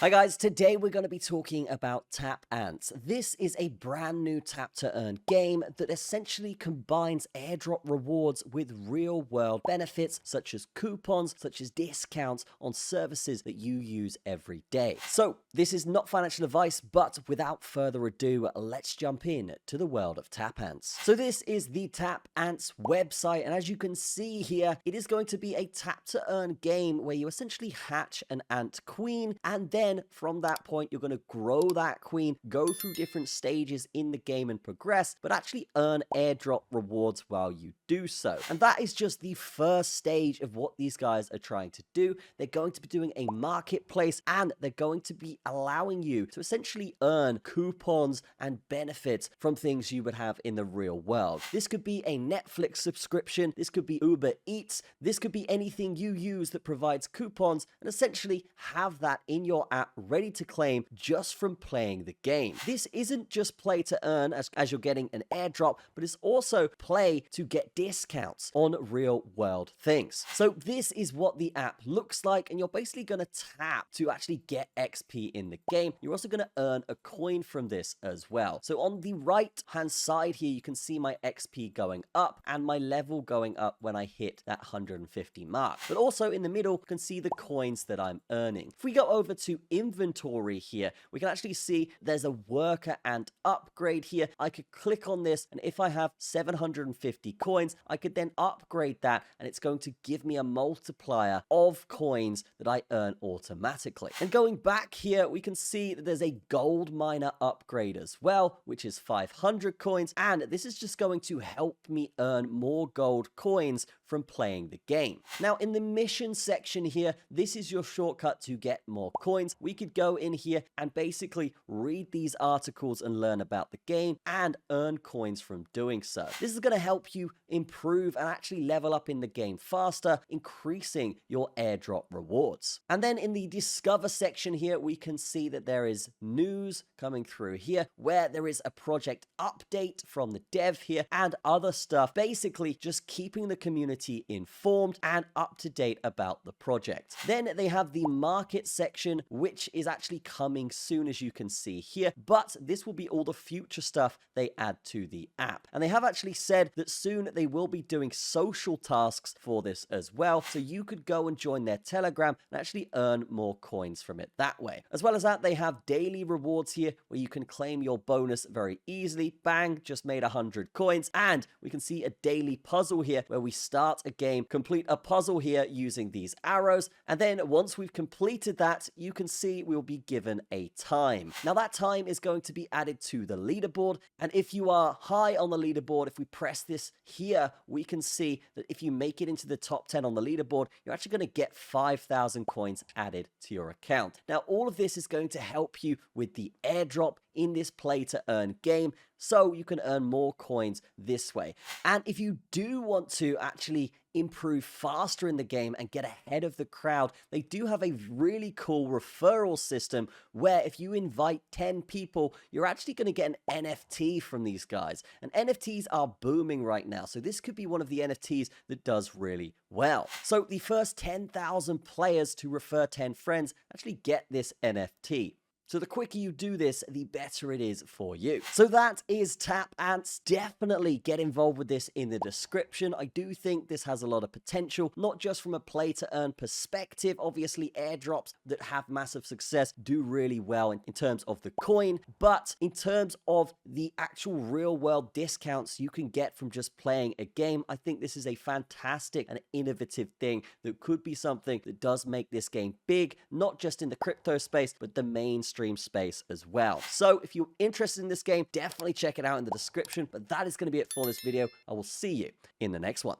Hi guys, today we're going to be talking about Tap Ants. This is a brand new tap to earn game that essentially combines airdrop rewards with real world benefits such as coupons, such as discounts on services that you use every day. So this is not financial advice, but without further ado, let's jump in to the world of Tap Ants. So this is the Tap Ants website, and as you can see here, it is going to be a tap to earn game where you essentially hatch an ant queen, and then from that point, you're going to grow that queen, go through different stages in the game and progress, but actually earn airdrop rewards while you do so. And that is just the first stage of what these guys are trying to do. They're going to be doing a marketplace, and they're going to be allowing you to essentially earn coupons and benefits from things you would have in the real world. This could be a Netflix subscription, this could be Uber Eats, this could be anything you use that provides coupons, and essentially have that in your app ready to claim just from playing the game. This isn't just play to earn as you're getting an airdrop, but it's also play to get discounts on real world things. So this is what the app looks like, and you're basically going to tap to actually get XP in the game. You're also going to earn a coin from this as well. So on the right hand side here, you can see my XP going up and my level going up when I hit that 150 mark. But also in the middle, you can see the coins that I'm earning. If we go over to inventory here, we can actually see there's a worker ant upgrade here. I could click on this, and if I have 750 coins, I could then upgrade that, and it's going to give me a multiplier of coins that I earn automatically. And going back here, we can see that there's a gold miner upgrade as well, which is 500 coins, and this is just going to help me earn more gold coins from playing the game. Now in the mission section here, this is your shortcut to get more coins. We could go in here and basically read these articles and learn about the game and earn coins from doing so. This is going to help you improve and actually level up in the game faster, increasing your airdrop rewards. And then in the discover section here, we can see that there is news coming through here where there is a project update from the dev here and other stuff, basically just keeping the community informed and up to date about the project. Then they have the market section, which is actually coming soon, as you can see here, but this will be all the future stuff they add to the app. And they have actually said that soon they will be doing social tasks for this as well, so you could go and join their Telegram and actually earn more coins from it that way. As well as that, they have daily rewards here where you can claim your bonus very easily. Bang, just made 100 coins. And we can see a daily puzzle here where we start a game, complete a puzzle here using these arrows, and then once we've completed that, you can see we'll be given a time. Now that time is going to be added to the leaderboard, and if you are high on the leaderboard, if we press this here, we can see that if you make it into the top 10 on the leaderboard, you're actually going to get 5,000 coins added to your account. Now all of this is going to help you with the airdrop in this play to earn game, so you can earn more coins this way. And if you do want to actually improve faster in the game and get ahead of the crowd, they do have a really cool referral system where if you invite 10 people, you're actually going to get an NFT from these guys. And NFTs are booming right now, so this could be one of the NFTs that does really well. So the first 10,000 players to refer 10 friends actually get this NFT. So the quicker you do this, the better it is for you. So that is Tap Ants. Definitely get involved with this in the description. I do think this has a lot of potential, not just from a play to earn perspective. Obviously, airdrops that have massive success do really well in terms of the coin, but in terms of the actual real world discounts you can get from just playing a game, I think this is a fantastic and innovative thing that could be something that does make this game big, not just in the crypto space, but the mainstream space as well. So if you're interested in this game, definitely check it out in the description. But that is going to be it for this video. I will see you in the next one.